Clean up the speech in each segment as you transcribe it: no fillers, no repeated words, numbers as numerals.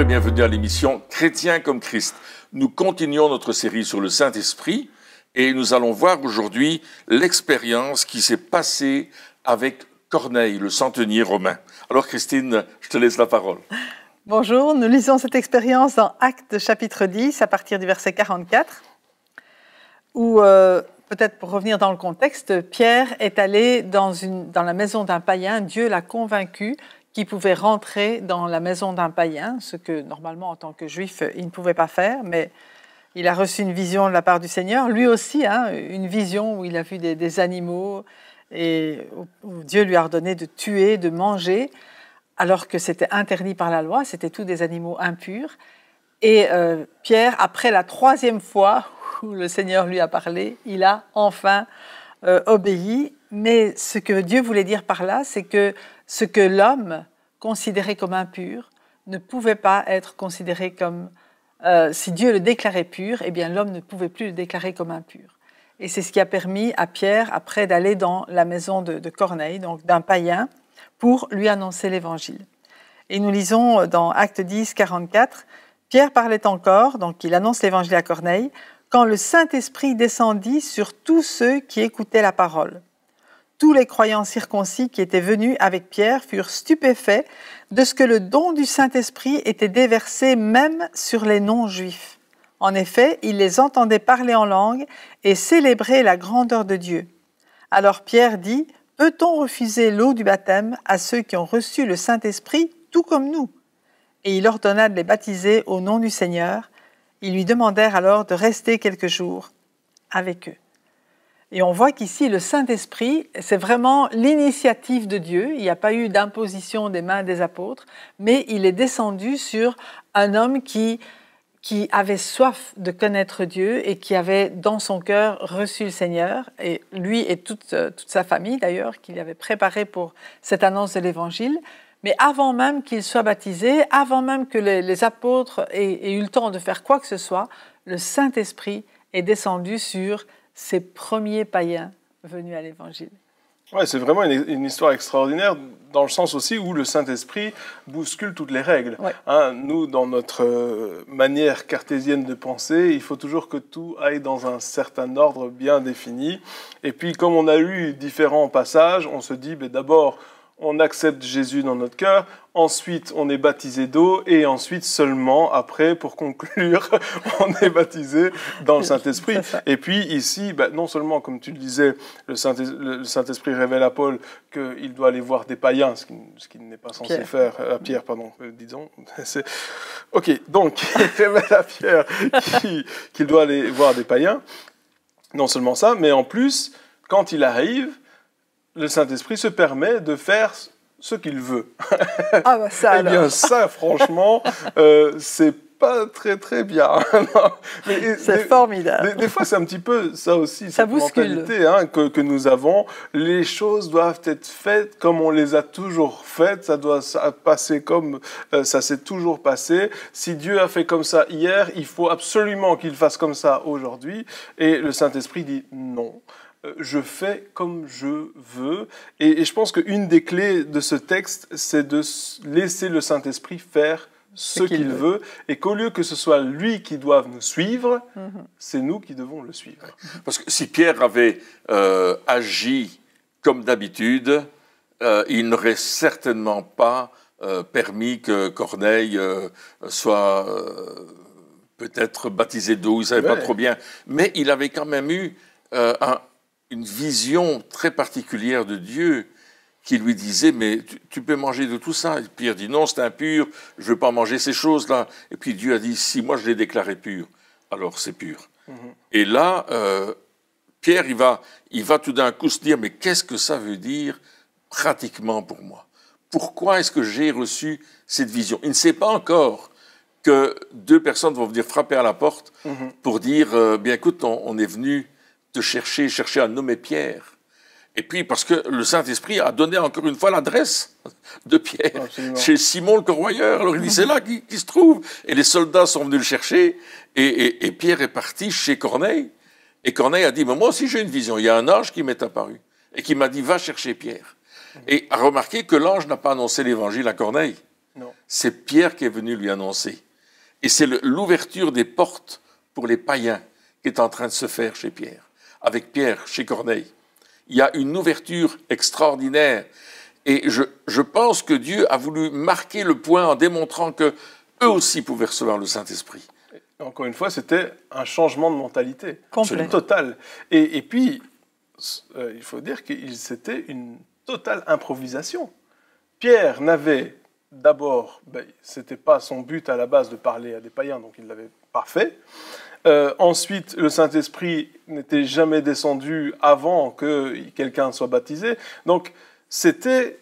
et bienvenue à l'émission Chrétien comme Christ. Nous continuons notre série sur le Saint-Esprit et nous allons voir aujourd'hui l'expérience qui s'est passée avec Corneille, le centenier romain. Alors Christine, je te laisse la parole. Bonjour, nous lisons cette expérience dans Actes chapitre 10 à partir du verset 44 où, peut-être pour revenir dans le contexte, Pierre est allé dans la maison d'un païen. Dieu l'a convaincu qu'il pouvait rentrer dans la maison d'un païen, ce que normalement en tant que juif il ne pouvait pas faire, mais il a reçu une vision de la part du Seigneur, lui aussi, une vision où il a vu des animaux et où Dieu lui a ordonné de tuer, de manger, alors que c'était interdit par la loi, c'était tous des animaux impurs. Et Pierre, après la troisième fois où le Seigneur lui a parlé, il a enfin obéi. Mais ce que Dieu voulait dire par là, c'est que ce que l'homme considérait comme impur ne pouvait pas être considéré comme... si Dieu le déclarait pur, eh bien l'homme ne pouvait plus le déclarer comme impur. Et c'est ce qui a permis à Pierre, après, d'aller dans la maison de Corneille, donc d'un païen, pour lui annoncer l'Évangile. Et nous lisons dans Actes 10, 44, « Pierre parlait encore, donc il annonce l'Évangile à Corneille, quand le Saint-Esprit descendit sur tous ceux qui écoutaient la parole. Tous les croyants circoncis qui étaient venus avec Pierre furent stupéfaits de ce que le don du Saint-Esprit était déversé même sur les non-juifs. En effet, ils les entendaient parler en langue et célébrer la grandeur de Dieu. Alors Pierre dit, « Peut-on refuser l'eau du baptême à ceux qui ont reçu le Saint-Esprit, tout comme nous ?» Et il ordonna de les baptiser au nom du Seigneur. Ils lui demandèrent alors de rester quelques jours avec eux. Et on voit qu'ici, le Saint-Esprit, c'est vraiment l'initiative de Dieu. Il n'y a pas eu d'imposition des mains des apôtres, mais il est descendu sur un homme qui avait soif de connaître Dieu et qui avait dans son cœur reçu le Seigneur, et lui et toute sa famille d'ailleurs, qu'il avait préparé pour cette annonce de l'Évangile. Mais avant même qu'il soit baptisé, avant même que les apôtres aient eu le temps de faire quoi que ce soit, le Saint-Esprit est descendu sur ces premiers païens venus à l'Évangile. Ouais, c'est vraiment une histoire extraordinaire, dans le sens aussi où le Saint-Esprit bouscule toutes les règles. Ouais. Nous, dans notre manière cartésienne de penser, il faut toujours que tout aille dans un certain ordre bien défini. Et puis, comme on a eu différents passages, on se dit, d'abord, on accepte Jésus dans notre cœur, ensuite on est baptisé d'eau, et ensuite seulement, après, pour conclure, on est baptisé dans le Saint-Esprit. Et puis ici, non seulement, comme tu le disais, le Saint-Esprit révèle à Paul qu'il doit aller voir des païens, ce qu'il n'est pas censé faire, à Pierre, pardon, disons. Ok, donc il révèle à Pierre qu'il doit aller voir des païens. Non seulement ça, mais en plus, quand il arrive, le Saint-Esprit se permet de faire ce qu'il veut. Ah bah ça alors. Eh bien ça, franchement, c'est pas très très bien. C'est formidable. Des fois, c'est un petit peu ça aussi, ça cette mentalité que nous avons. Les choses doivent être faites comme on les a toujours faites. Ça doit passer comme ça s'est toujours passé. Si Dieu a fait comme ça hier, il faut absolument qu'il fasse comme ça aujourd'hui. Et le Saint-Esprit dit non. Je fais comme je veux. Et je pense qu'une des clés de ce texte, c'est de laisser le Saint-Esprit faire ce qu'il veut, et qu'au lieu que ce soit lui qui doive nous suivre, c'est nous qui devons le suivre. Parce que si Pierre avait agi comme d'habitude, il n'aurait certainement pas permis que Corneille soit peut-être baptisé d'eau, il ne savait pas trop bien. Mais il avait quand même eu une vision très particulière de Dieu qui lui disait « mais tu peux manger de tout ça ?» Et Pierre dit « non, c'est impur, je ne veux pas manger ces choses-là. » Et puis Dieu a dit « si moi je l'ai déclaré pur, alors c'est pur. » Et là, Pierre, il va tout d'un coup se dire « mais qu'est-ce que ça veut dire pratiquement pour moi? Pourquoi est-ce que j'ai reçu cette vision ?» Il ne sait pas encore que deux personnes vont venir frapper à la porte pour dire « bien écoute, on est venu te chercher à nommer Pierre. » Et puis, parce que le Saint-Esprit a donné encore une fois l'adresse de Pierre, chez Simon le corroyeur. Alors il dit, c'est là qu'il se trouve. Et les soldats sont venus le chercher, et Pierre est parti chez Corneille. Et Corneille a dit, mais moi aussi j'ai une vision. Il y a un ange qui m'est apparu, et qui m'a dit, va chercher Pierre. Et a remarqué que l'ange n'a pas annoncé l'évangile à Corneille. C'est Pierre qui est venu lui annoncer. Et c'est l'ouverture des portes pour les païens qui est en train de se faire chez Pierre. Avec Pierre, chez Corneille. Il y a une ouverture extraordinaire. Et je pense que Dieu a voulu marquer le point en démontrant qu'eux aussi pouvaient recevoir le Saint-Esprit. Encore une fois, c'était un changement de mentalité. Complet. Total. Et puis, il faut dire que c'était une totale improvisation. Pierre n'avait d'abord, c'était pas son but à la base de parler à des païens, donc il l'avait pas fait. Ensuite, le Saint-Esprit n'était jamais descendu avant que quelqu'un soit baptisé. Donc, c'était...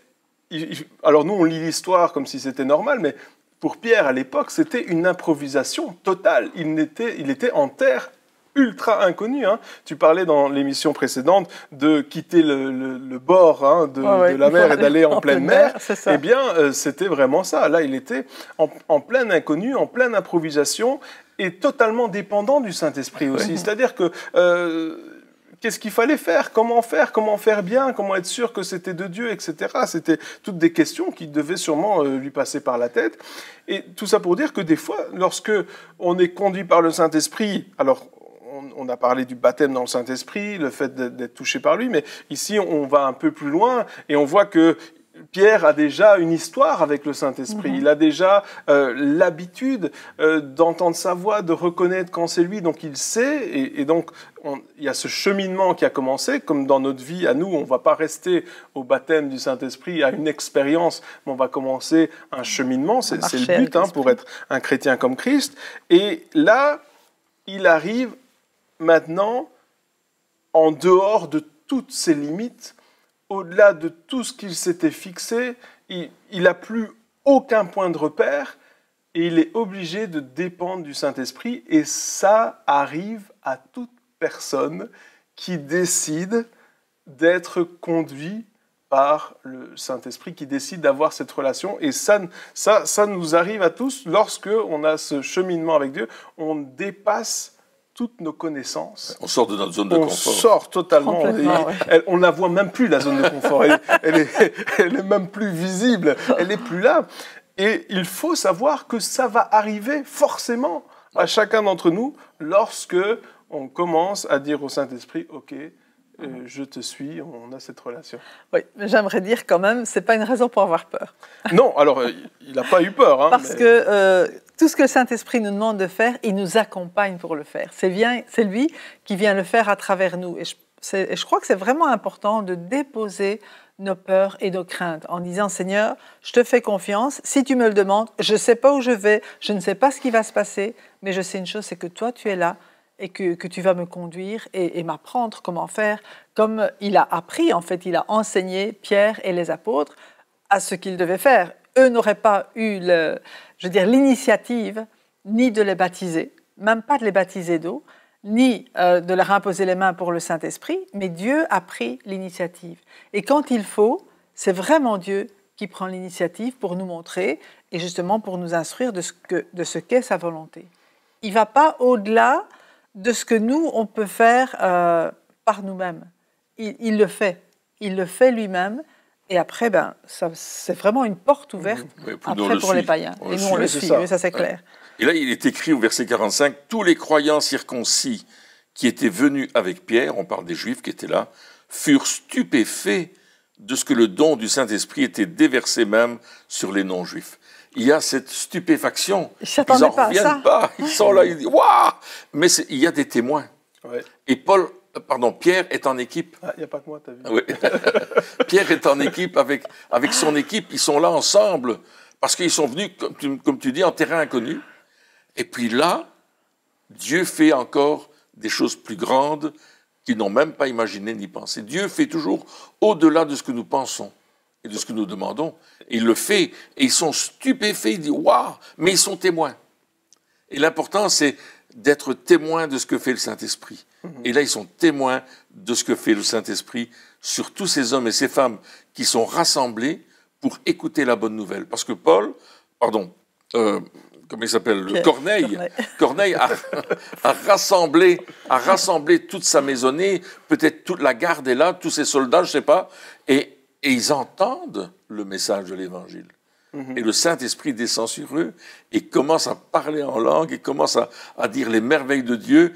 Alors nous, on lit l'histoire comme si c'était normal, mais pour Pierre, à l'époque, c'était une improvisation totale. Il était en terre ultra inconnue. Hein. Tu parlais dans l'émission précédente de quitter le bord de la mer et d'aller en pleine mer. Eh bien, c'était vraiment ça. Là, il était en pleine inconnue, en pleine improvisation et totalement dépendant du Saint-Esprit aussi. C'est-à-dire que... qu'est-ce qu'il fallait faire, comment faire bien, comment être sûr que c'était de Dieu, etc. C'était toutes des questions qui devaient sûrement lui passer par la tête. Et tout ça pour dire que des fois, lorsque on est conduit par le Saint-Esprit, alors on a parlé du baptême dans le Saint-Esprit, le fait d'être touché par lui, mais ici on va un peu plus loin et on voit que Pierre a déjà une histoire avec le Saint-Esprit. Il a déjà l'habitude d'entendre sa voix, de reconnaître quand c'est lui, donc il sait. Et donc, il y a ce cheminement qui a commencé. Comme dans notre vie, à nous, on ne va pas rester au baptême du Saint-Esprit, à une expérience, mais on va commencer un cheminement. C'est le but pour être un chrétien comme Christ. Et là, il arrive maintenant en dehors de toutes ses limites, au-delà de tout ce qu'il s'était fixé, il n'a plus aucun point de repère et il est obligé de dépendre du Saint-Esprit. Et ça arrive à toute personne qui décide d'être conduit par le Saint-Esprit, qui décide d'avoir cette relation. Et ça nous arrive à tous lorsque on a ce cheminement avec Dieu. On dépasse toutes nos connaissances. On sort de notre zone de confort. On sort totalement. On ne la voit même plus, la zone de confort. Elle est même plus visible. Elle n'est plus là. Et il faut savoir que ça va arriver forcément à chacun d'entre nous lorsque on commence à dire au Saint-Esprit, « Ok, je te suis, on a cette relation. » Oui, mais j'aimerais dire quand même, ce n'est pas une raison pour avoir peur. Non, alors il n'a pas eu peur. Hein, parce que tout ce que le Saint-Esprit nous demande de faire, il nous accompagne pour le faire. C'est lui qui vient le faire à travers nous. Et je crois que c'est vraiment important de déposer nos peurs et nos craintes en disant « Seigneur, je te fais confiance. Si tu me le demandes, je ne sais pas où je vais, je ne sais pas ce qui va se passer, mais je sais une chose, c'est que toi, tu es là et que tu vas me conduire et m'apprendre comment faire. » Comme il a appris, en fait, il a enseigné Pierre et les apôtres à ce qu'ils devaient faire. Eux n'auraient pas eu l'initiative ni de les baptiser, même pas de les baptiser d'eau, ni de leur imposer les mains pour le Saint-Esprit, mais Dieu a pris l'initiative. Et quand il faut, c'est vraiment Dieu qui prend l'initiative pour nous montrer et justement pour nous instruire de ce qu'est sa volonté. Il ne va pas au-delà de ce que nous, on peut faire par nous-mêmes. Il le fait. Il le fait lui-même. Et après, c'est vraiment une porte ouverte pour les païens. Et nous, on le suit, ça c'est clair. Et là, il est écrit au verset 45, « Tous les croyants circoncis qui étaient venus avec Pierre, on parle des Juifs qui étaient là, furent stupéfaits de ce que le don du Saint-Esprit était déversé même sur les non-Juifs. » Il y a cette stupéfaction. Ils n'en reviennent pas. Ils sont là, ils disent « Waouh !» Mais il y a des témoins. Ouais. Et Pierre est en équipe. Il n'y a pas que moi, t'as vu. Oui. Pierre est en équipe avec son équipe. Ils sont là ensemble parce qu'ils sont venus, comme tu dis, en terrain inconnu. Et puis là, Dieu fait encore des choses plus grandes qu'ils n'ont même pas imaginées ni pensées. Dieu fait toujours au-delà de ce que nous pensons et de ce que nous demandons. Et il le fait et ils sont stupéfaits. Ils disent « Waouh !» Mais ils sont témoins. Et l'important, c'est d'être témoin de ce que fait le Saint-Esprit. Et là, ils sont témoins de ce que fait le Saint-Esprit sur tous ces hommes et ces femmes qui sont rassemblés pour écouter la bonne nouvelle. Parce que comment il s'appelle, Corneille a rassemblé toute sa maisonnée, peut-être toute la garde est là, tous ses soldats, je ne sais pas, et ils entendent le message de l'Évangile. Et le Saint-Esprit descend sur eux et commence à parler en langue et commence à dire les merveilles de Dieu,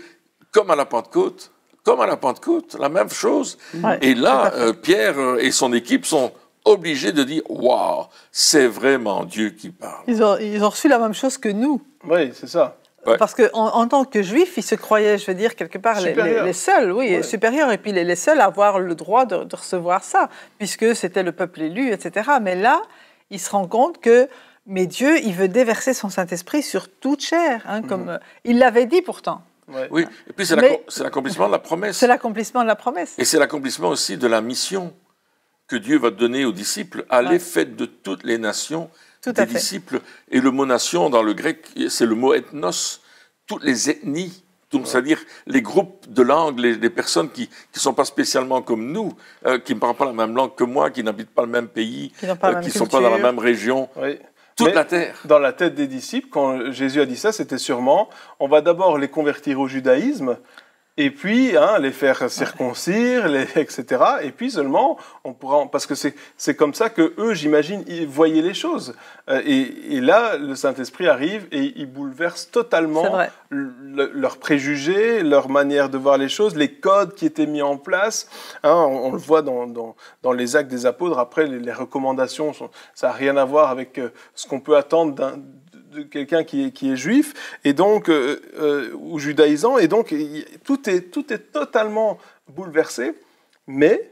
comme à la Pentecôte. Comme à la Pentecôte, la même chose. Ouais, et là, Pierre et son équipe sont obligés de dire « Waouh, c'est vraiment Dieu qui parle ». Ils ont reçu la même chose que nous. Oui, c'est ça. Ouais. Parce qu'en tant que juifs, ils se croyaient, je veux dire, quelque part, les seuls, oui, supérieurs, et puis les seuls à avoir le droit de recevoir ça, puisque c'était le peuple élu, etc. Mais là, ils se rendent compte que, mais Dieu, il veut déverser son Saint-Esprit sur toute chair, hein, comme il l'avait dit pourtant. Ouais. Oui, et puis c'est l'accomplissement de la promesse. C'est l'accomplissement de la promesse. Et c'est l'accomplissement aussi de la mission que Dieu va donner aux disciples. Allez, faites de toutes les nations des disciples. Et le mot nation, dans le grec, c'est le mot ethnos, toutes les ethnies. C'est-à-dire les groupes de langues, les personnes qui ne sont pas spécialement comme nous, qui ne parlent pas la même langue que moi, qui n'habitent pas le même pays, qui ne sont pas dans la même région. Oui. Toute la terre. Dans la tête des disciples, quand Jésus a dit ça, c'était sûrement, on va d'abord les convertir au judaïsme, et puis les faire circoncire, etc. Et puis seulement, on pourra, parce que c'est comme ça que eux, j'imagine, ils voyaient les choses. Et là, le Saint-Esprit arrive et il bouleverse totalement leurs préjugés, leur manière de voir les choses, les codes qui étaient mis en place. On le voit dans les actes des apôtres. Après, les recommandations, ça n'a rien à voir avec ce qu'on peut attendre de quelqu'un qui est juif, et donc, ou judaïsant, et donc tout est totalement bouleversé, mais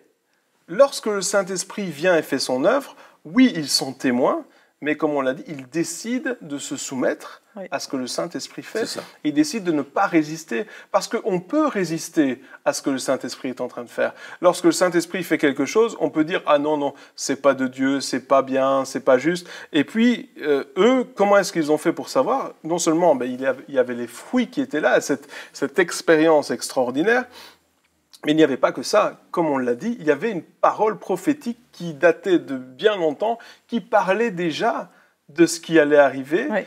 lorsque le Saint-Esprit vient et fait son œuvre, oui, ils sont témoins, mais comme on l'a dit, ils décident de se soumettre à ce que le Saint-Esprit fait. Ils décident de ne pas résister, parce qu'on peut résister à ce que le Saint-Esprit est en train de faire. Lorsque le Saint-Esprit fait quelque chose, on peut dire « Ah non, c'est pas de Dieu, c'est pas bien, c'est pas juste ». Et puis, eux, comment est-ce qu'ils ont fait pour savoir? Non seulement il y avait les fruits qui étaient là, cette expérience extraordinaire, mais il n'y avait pas que ça. Comme on l'a dit, il y avait une parole prophétique qui datait de bien longtemps, qui parlait déjà de ce qui allait arriver. Oui.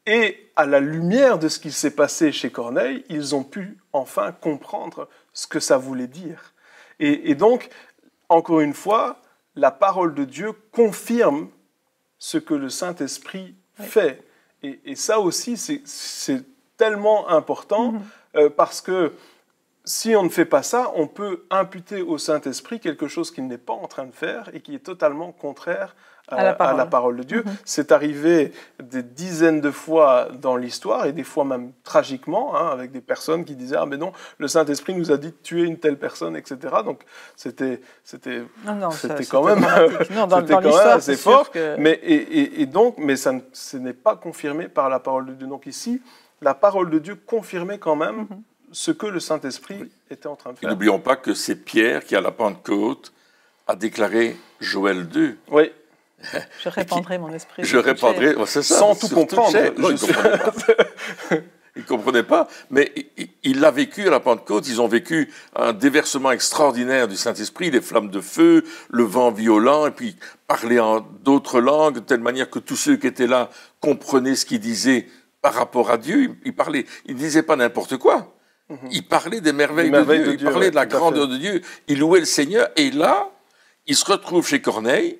Et à la lumière de ce qui s'est passé chez Corneille, ils ont pu enfin comprendre ce que ça voulait dire. Et donc, encore une fois, la parole de Dieu confirme ce que le Saint-Esprit fait. Et ça aussi, c'est tellement important parce que si on ne fait pas ça, on peut imputer au Saint-Esprit quelque chose qu'il n'est pas en train de faire et qui est totalement contraire à la parole de Dieu. C'est arrivé des dizaines de fois dans l'histoire, et des fois même tragiquement, avec des personnes qui disaient « Ah mais non, le Saint-Esprit nous a dit de tuer une telle personne, etc. » Donc c'était quand même assez fort, mais ce n'est pas confirmé par la parole de Dieu. Donc ici, la parole de Dieu confirmait quand même ce que le Saint-Esprit était en train de faire. Et n'oublions pas que c'est Pierre qui, à la Pentecôte, a déclaré Joël 2. Oui. Je répandrai mon esprit. Je répandrai, c'est ça. Sans tout comprendre. Il ne comprenait pas, mais il l'a vécu à la Pentecôte. Ils ont vécu un déversement extraordinaire du Saint-Esprit, les flammes de feu, le vent violent, et puis parler en d'autres langues, de telle manière que tous ceux qui étaient là comprenaient ce qu'il disait par rapport à Dieu. Il ne disait pas n'importe quoi. Il parlait des merveilles de Dieu, il parlait de la grandeur de Dieu, il louait le Seigneur, et là, il se retrouve chez Corneille,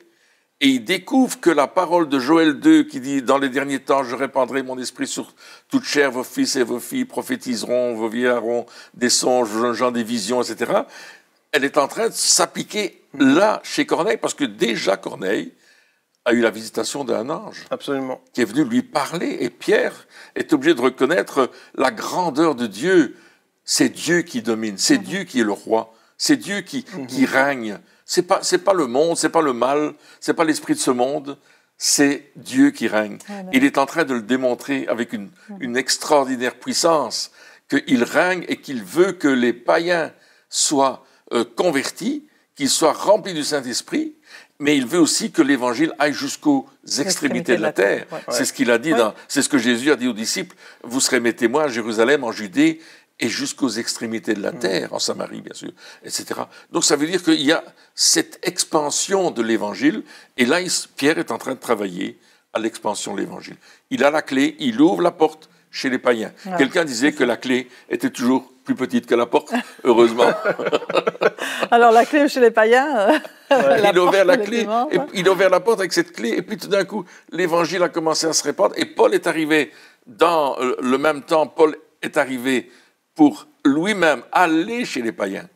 et il découvre que la parole de Joël 2, qui dit « Dans les derniers temps, je répandrai mon esprit sur toute chair, vos fils et vos filles prophétiseront, vos vieillards auront des songes, vos gens des visions, etc. » Elle est en train de s'appliquer là, chez Corneille, parce que déjà Corneille a eu la visitation d'un ange. Absolument. Qui est venu lui parler, et Pierre est obligé de reconnaître la grandeur de Dieu. C'est Dieu qui domine, c'est Dieu qui est le roi, c'est Dieu qui règne. C'est pas le monde, c'est pas le mal, c'est pas l'esprit de ce monde, c'est Dieu qui règne. Amen. Il est en train de le démontrer avec une extraordinaire puissance, qu'il règne et qu'il veut que les païens soient convertis, qu'ils soient remplis du Saint-Esprit, mais il veut aussi que l'Évangile aille jusqu'aux extrémités de la terre. Ouais. C'est ce qu'il a dit, c'est ce que Jésus a dit aux disciples, vous serez mes témoins à Jérusalem, en Judée, et jusqu'aux extrémités de la terre, en Samarie, bien sûr, etc. Donc, ça veut dire qu'il y a cette expansion de l'Évangile, et là, Pierre est en train de travailler à l'expansion de l'Évangile. Il a la clé, il ouvre la porte chez les païens. Ouais. Quelqu'un disait que la clé était toujours plus petite que la porte, heureusement. Alors la clé chez les païens, il a ouvert la clé, et il a ouvert la porte avec cette clé, et puis tout d'un coup, l'évangile a commencé à se répandre, et Paul est arrivé dans le même temps. Paul est arrivé pour lui-même aller chez les païens.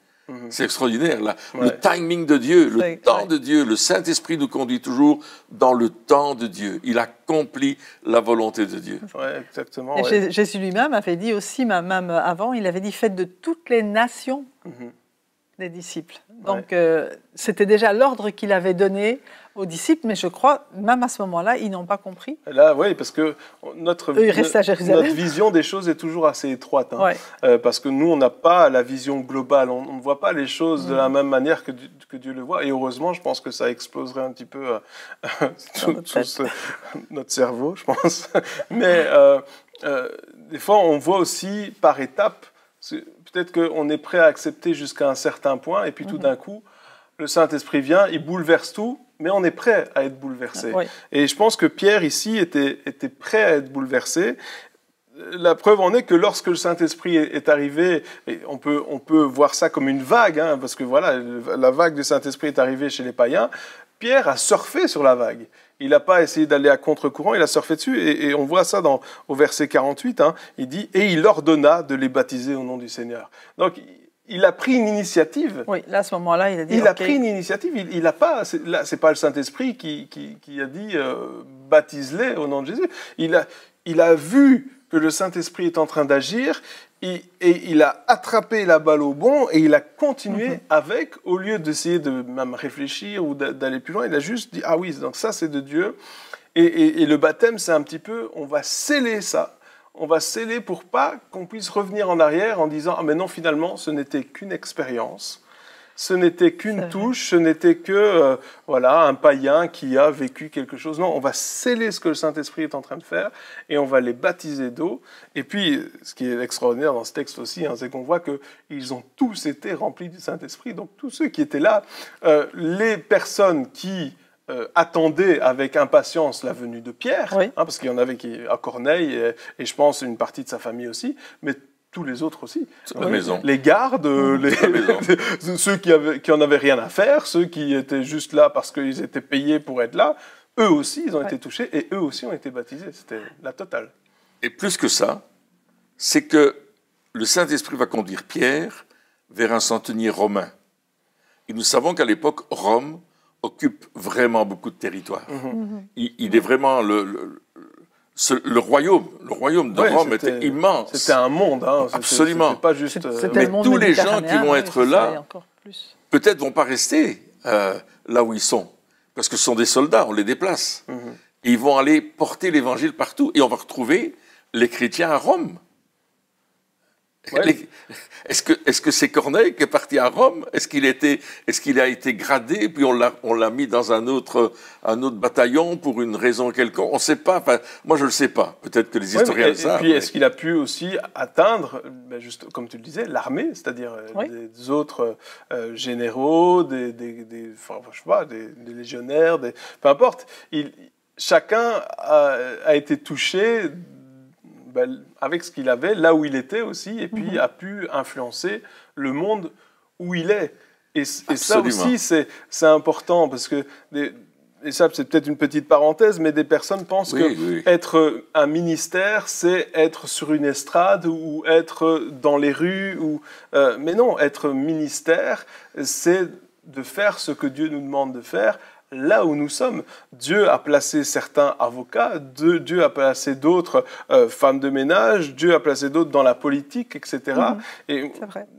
C'est extraordinaire, là. Le timing de Dieu, le temps de Dieu, le Saint-Esprit nous conduit toujours dans le temps de Dieu. Il accomplit la volonté de Dieu. Oui, exactement. Et Jésus lui-même avait dit aussi, même avant, il avait dit « Faites de toutes les nations des disciples ». Donc, c'était déjà l'ordre qu'il avait donné aux disciples, mais je crois, même à ce moment-là, ils n'ont pas compris. Là, oui, parce que notre vision des choses est toujours assez étroite. Hein, parce que nous, on n'a pas la vision globale. On ne voit pas les choses de la même manière que Dieu le voit. Et heureusement, je pense que ça exploserait un petit peu notre cerveau, je pense. Mais des fois, on voit aussi par étapes. Peut-être qu'on est prêt à accepter jusqu'à un certain point, et puis tout d'un coup, le Saint-Esprit vient, il bouleverse tout, mais on est prêt à être bouleversé. Et je pense que Pierre, ici, était prêt à être bouleversé. La preuve en est que lorsque le Saint-Esprit est arrivé, et on peut voir ça comme une vague, hein, parce que voilà, la vague du Saint-Esprit est arrivée chez les païens, Pierre a surfé sur la vague. Il n'a pas essayé d'aller à contre-courant, il a surfé dessus. Et on voit ça au verset 48, hein, il dit « Et il ordonna de les baptiser au nom du Seigneur ». Donc, il a pris une initiative. Oui, là, à ce moment-là, il a dit... Il a pris une initiative. Il n'a pas... Là, c'est pas le Saint-Esprit qui a dit baptise-les au nom de Jésus. Il a vu que le Saint-Esprit est en train d'agir et il a attrapé la balle au bond et il a continué avec, au lieu d'essayer de même réfléchir ou d'aller plus loin, il a juste dit « Ah oui, donc ça, c'est de Dieu ». Et le baptême, c'est un petit peu... On va sceller ça. On va sceller pour pas qu'on puisse revenir en arrière en disant « Ah mais non, finalement, ce n'était qu'une expérience, ce n'était qu'une touche, ce n'était que un païen qui a vécu quelque chose. » Non, on va sceller ce que le Saint-Esprit est en train de faire et on va les baptiser d'eau. Et puis, ce qui est extraordinaire dans ce texte aussi, hein, c'est qu'on voit qu'ils ont tous été remplis du Saint-Esprit. Donc tous ceux qui étaient là, les personnes qui... attendaient avec impatience la venue de Pierre, parce qu'il y en avait à Corneille, et je pense une partie de sa famille aussi, mais tous les autres aussi. La maison. Les gardes, ceux qui en avaient rien à faire, ceux qui étaient juste là parce qu'ils étaient payés pour être là, eux aussi, ils ont été touchés, et eux aussi ont été baptisés. C'était la totale. Et plus que ça, c'est que le Saint-Esprit va conduire Pierre vers un centenier romain. Et nous savons qu'à l'époque, Rome occupe vraiment beaucoup de territoire. Il est vraiment le royaume de Rome était immense. C'était un monde, hein. Absolument. C'était pas juste. Mais tous les gens qui vont être là, peut-être vont pas rester là où ils sont, parce que ce sont des soldats, on les déplace. Et ils vont aller porter l'évangile partout, et on va retrouver les chrétiens à Rome. Est-ce que c'est Corneille qui est parti à Rome? Est-ce qu'il a été gradé, puis on l'a mis dans un autre bataillon pour une raison quelconque? On ne sait pas. Enfin, moi, je ne le sais pas. Peut-être que les historiens le savent. Et puis, est-ce qu'il a pu aussi atteindre, juste comme tu le disais, l'armée, c'est-à-dire des autres généraux, des légionnaires, peu importe. Chacun a été touché avec ce qu'il avait, là où il était aussi, et puis a pu influencer le monde où il est. Et ça aussi, c'est important, parce que, et ça c'est peut-être une petite parenthèse, mais des personnes pensent qu'être un ministère, c'est être sur une estrade ou être dans les rues. Mais non, être ministère, c'est de faire ce que Dieu nous demande de faire, là où nous sommes. Dieu a placé certains avocats, Dieu a placé d'autres femmes de ménage, Dieu a placé d'autres dans la politique, etc. Et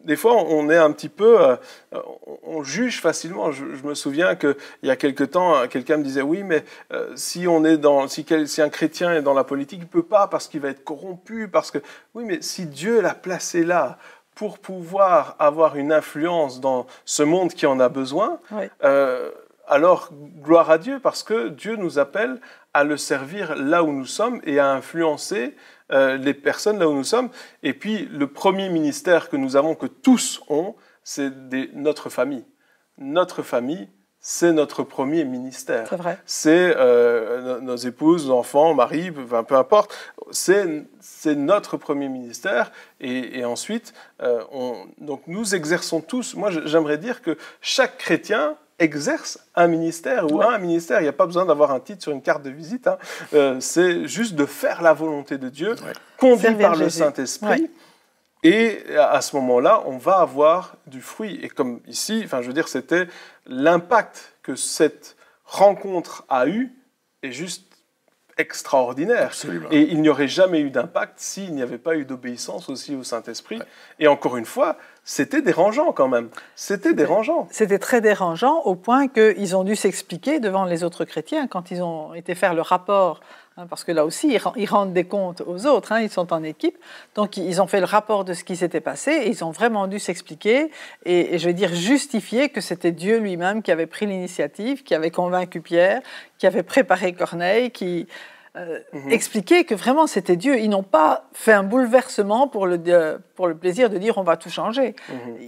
des fois, on est un petit peu... on juge facilement. Je me souviens qu'il y a quelque temps, quelqu'un me disait « Oui, mais si un chrétien est dans la politique, il ne peut pas parce qu'il va être corrompu. » Oui, mais si Dieu l'a placé là pour pouvoir avoir une influence dans ce monde qui en a besoin... alors, gloire à Dieu, parce que Dieu nous appelle à le servir là où nous sommes et à influencer les personnes là où nous sommes. Et puis, le premier ministère que nous avons, que tous ont, c'est notre famille. Notre famille, c'est notre premier ministère. C'est vrai. C'est nos épouses, nos enfants, mari, peu importe. C'est notre premier ministère. Et ensuite, donc nous exerçons tous. Moi, j'aimerais dire que chaque chrétien exerce un ministère ou un ministère. Il n'y a pas besoin d'avoir un titre sur une carte de visite. C'est juste de faire la volonté de Dieu, conduit par le Saint-Esprit. Ouais. Et à ce moment-là, on va avoir du fruit. Et comme ici, enfin, je veux dire, c'était l'impact que cette rencontre a eu est juste extraordinaire. Absolument. Et il n'y aurait jamais eu d'impact s'il n'y avait pas eu d'obéissance aussi au Saint-Esprit. Ouais. Et encore une fois, c'était dérangeant quand même. C'était dérangeant. C'était très dérangeant au point qu'ils ont dû s'expliquer devant les autres chrétiens quand ils ont été faire le rapport. Parce que là aussi, ils rendent des comptes aux autres, ils sont en équipe. Donc, ils ont fait le rapport de ce qui s'était passé et ils ont vraiment dû s'expliquer et je veux dire justifier que c'était Dieu lui-même qui avait pris l'initiative, qui avait convaincu Pierre, qui avait préparé Corneille, qui expliquait que vraiment c'était Dieu. Ils n'ont pas fait un bouleversement pour le plaisir de dire on va tout changer.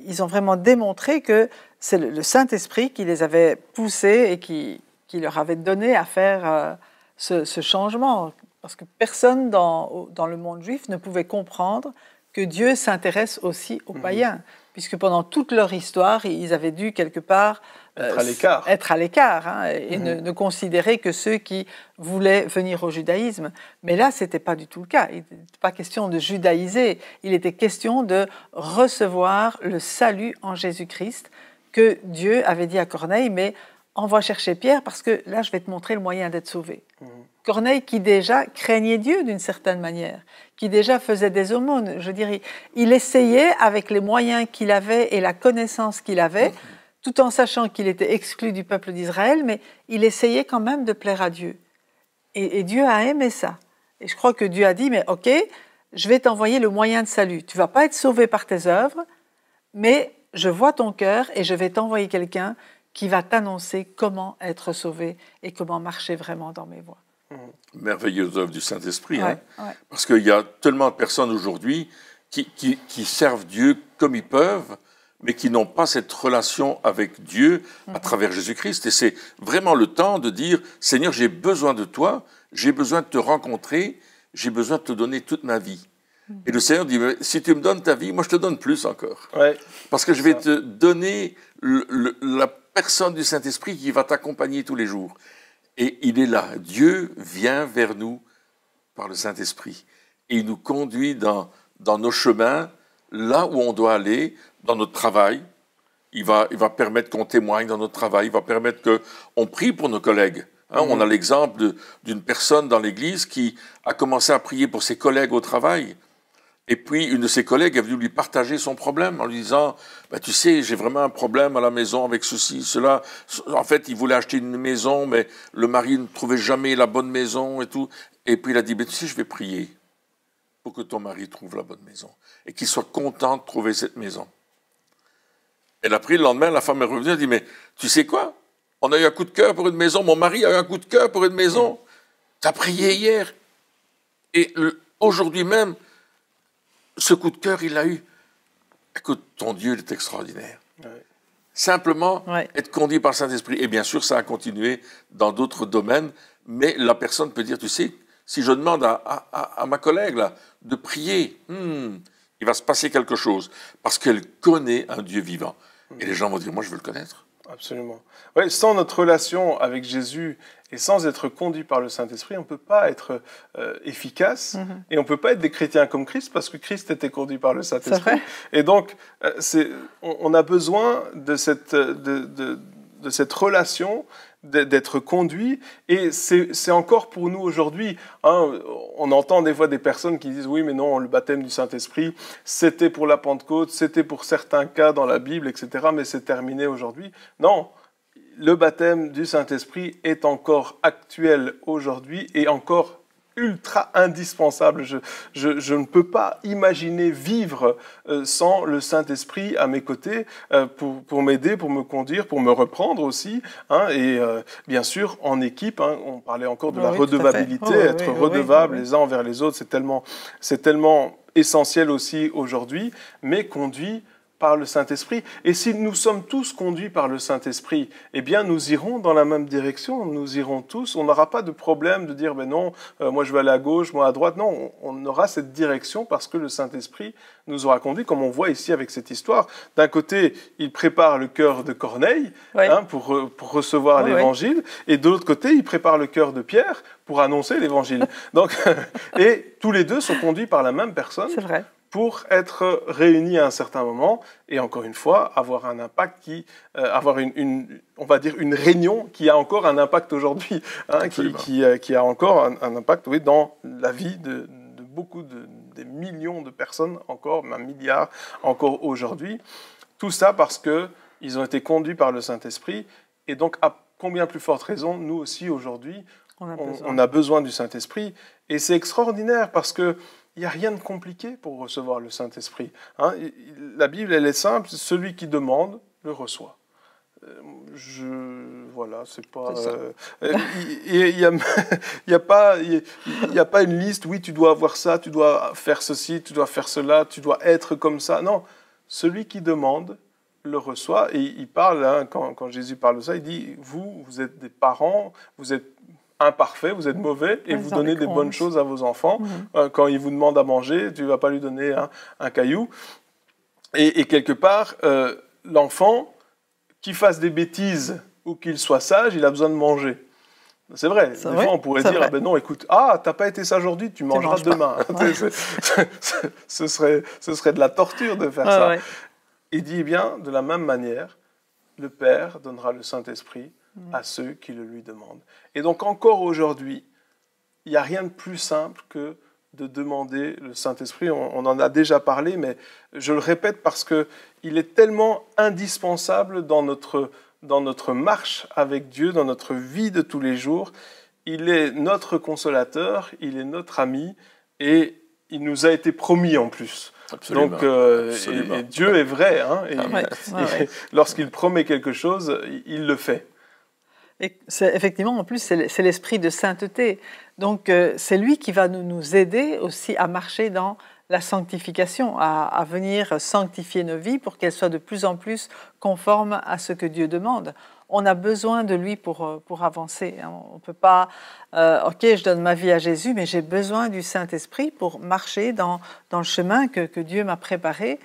Ils ont vraiment démontré que c'est le Saint-Esprit qui les avait poussés et qui leur avait donné à faire ce changement, parce que personne dans le monde juif ne pouvait comprendre que Dieu s'intéresse aussi aux païens, puisque pendant toute leur histoire, ils avaient dû quelque part être à l'écart et ne considérer que ceux qui voulaient venir au judaïsme. Mais là, ce n'était pas du tout le cas. Il n'était pas question de judaïser, il était question de recevoir le salut en Jésus-Christ que Dieu avait dit à Corneille, mais envoie chercher Pierre parce que là, je vais te montrer le moyen d'être sauvé. Corneille qui déjà craignait Dieu d'une certaine manière, qui déjà faisait des aumônes. Je dirais, il essayait avec les moyens qu'il avait et la connaissance qu'il avait, tout en sachant qu'il était exclu du peuple d'Israël, mais il essayait quand même de plaire à Dieu. Et Dieu a aimé ça. Et je crois que Dieu a dit, mais ok, je vais t'envoyer le moyen de salut. Tu ne vas pas être sauvé par tes œuvres, mais je vois ton cœur et je vais t'envoyer quelqu'un qui va t'annoncer comment être sauvé et comment marcher vraiment dans mes voies. Merveilleuse œuvre du Saint-Esprit, parce qu'il y a tellement de personnes aujourd'hui qui servent Dieu comme ils peuvent, mais qui n'ont pas cette relation avec Dieu à travers Jésus-Christ. Et c'est vraiment le temps de dire, Seigneur, j'ai besoin de toi, j'ai besoin de te rencontrer, j'ai besoin de te donner toute ma vie. Et le Seigneur dit, si tu me donnes ta vie, moi je te donne plus encore. Parce que je vais te donner la personne du Saint-Esprit qui va t'accompagner tous les jours. Et il est là. Dieu vient vers nous par le Saint-Esprit. Et il nous conduit dans nos chemins, là où on doit aller, dans notre travail. Il va permettre qu'on témoigne dans notre travail. Il va permettre qu'on prie pour nos collègues. On a l'exemple d'une personne dans l'Église qui a commencé à prier pour ses collègues au travail. Et puis, une de ses collègues est venue lui partager son problème en lui disant « Tu sais, j'ai vraiment un problème à la maison avec ceci, cela. » En fait, il voulait acheter une maison, mais le mari ne trouvait jamais la bonne maison et tout. Et puis, il a dit « Tu sais, je vais prier pour que ton mari trouve la bonne maison et qu'il soit content de trouver cette maison. » Elle a pris le lendemain, la femme est revenue et a dit « Mais tu sais quoi? On a eu un coup de cœur pour une maison. Mon mari a eu un coup de cœur pour une maison. Tu as prié hier. Et aujourd'hui même, ce coup de cœur, il l'a eu. Écoute, ton Dieu, il est extraordinaire. Simplement, être conduit par le Saint-Esprit. Et bien sûr, ça a continué dans d'autres domaines, mais la personne peut dire, tu sais, si je demande à ma collègue là, de prier, il va se passer quelque chose, parce qu'elle connaît un Dieu vivant. Et les gens vont dire, moi, je veux le connaître. Absolument. Ouais, sans notre relation avec Jésus et sans être conduit par le Saint-Esprit, on ne peut pas être efficace et on ne peut pas être des chrétiens comme Christ parce que Christ était conduit par le Saint-Esprit. Et donc, on a besoin de cette relation, d'être conduit. Et c'est encore pour nous aujourd'hui. On entend des fois des personnes qui disent « Oui, mais non, le baptême du Saint-Esprit, c'était pour la Pentecôte, c'était pour certains cas dans la Bible, etc. Mais c'est terminé aujourd'hui. » Non, le baptême du Saint-Esprit est encore actuel aujourd'hui et encore ultra indispensable. Je ne peux pas imaginer vivre sans le Saint-Esprit à mes côtés pour m'aider, pour me conduire, pour me reprendre aussi. Et bien sûr, en équipe, on parlait encore de la redevabilité, être redevable les uns envers les autres, c'est tellement essentiel aussi aujourd'hui, mais conduit par le Saint-Esprit. Et si nous sommes tous conduits par le Saint-Esprit, eh bien, nous irons dans la même direction. Nous irons tous. On n'aura pas de problème de dire, ben non, moi je vais aller à gauche, moi à droite. Non, on aura cette direction parce que le Saint-Esprit nous aura conduits, comme on voit ici avec cette histoire. D'un côté, il prépare le cœur de Corneille pour recevoir l'Évangile, et de l'autre côté, il prépare le cœur de Pierre pour annoncer l'Évangile. Donc, et tous les deux sont conduits par la même personne. C'est vrai. Pour être réunis à un certain moment, et encore une fois, avoir un impact avoir on va dire une réunion qui a encore un impact aujourd'hui, qui a encore un impact, oui, dans la vie de beaucoup des millions de personnes, encore, un milliard, encore aujourd'hui. Tout ça parce qu'ils ont été conduits par le Saint-Esprit, et donc à combien plus forte raison, nous aussi aujourd'hui, on a besoin du Saint-Esprit, et c'est extraordinaire parce que il n'y a rien de compliqué pour recevoir le Saint-Esprit. La Bible, elle est simple, celui qui demande, le reçoit. Voilà, c'est pas... Il n'y a pas une liste, oui, tu dois avoir ça, tu dois faire ceci, tu dois faire cela, tu dois être comme ça. Non, celui qui demande, le reçoit. Et il parle, quand Jésus parle de ça, il dit, vous êtes des parents, vous êtes imparfait, vous êtes mauvais, et vous donnez des bonnes choses à vos enfants. Quand ils vous demandent à manger, tu ne vas pas lui donner un caillou. Et quelque part, l'enfant, qu'il fasse des bêtises ou qu'il soit sage, il a besoin de manger. C'est vrai. Des fois, on pourrait dire, ah ben non, écoute, t'as pas été sage aujourd'hui, tu mangeras demain. Ce serait de la torture de faire ça. Ouais. Il dit, bien, de la même manière, le Père donnera le Saint-Esprit à ceux qui le lui demandent. Et donc encore aujourd'hui, il n'y a rien de plus simple que de demander le Saint-Esprit. On en a déjà parlé, mais je le répète parce qu'il est tellement indispensable dans notre marche avec Dieu, dans notre vie de tous les jours. Il est notre consolateur, il est notre ami, et il nous a été promis en plus. Absolument. Donc, et Dieu est vrai, lorsqu'il promet quelque chose, il le fait. Et effectivement, en plus, c'est l'esprit de sainteté. Donc, c'est lui qui va nous aider aussi à marcher dans la sanctification, à venir sanctifier nos vies pour qu'elles soient de plus en plus conformes à ce que Dieu demande. On a besoin de lui pour avancer. On ne peut pas, ok, je donne ma vie à Jésus, mais j'ai besoin du Saint-Esprit pour marcher dans le chemin que Dieu m'a préparé.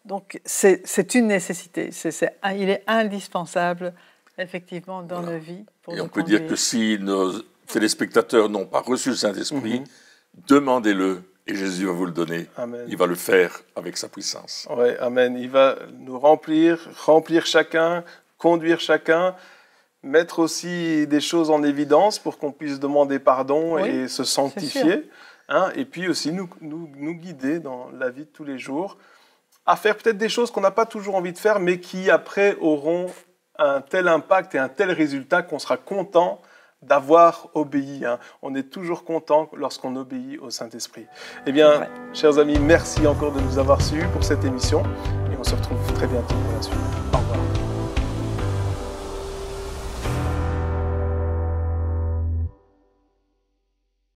Donc, c'est une nécessité. Il est indispensable effectivement dans nos vies. Et on peut dire que si nos téléspectateurs n'ont pas reçu le Saint-Esprit, demandez-le et Jésus va vous le donner. Amen. Il va le faire avec sa puissance. Oui, amen. Il va nous remplir chacun, conduire chacun, mettre aussi des choses en évidence pour qu'on puisse demander pardon et se sanctifier. Et puis aussi nous guider dans la vie de tous les jours, à faire peut-être des choses qu'on n'a pas toujours envie de faire, mais qui après auront un tel impact et un tel résultat qu'on sera content d'avoir obéi. On est toujours content lorsqu'on obéit au Saint-Esprit. Eh bien, chers amis, merci encore de nous avoir suivis pour cette émission et on se retrouve très bientôt pour la suite. Au revoir.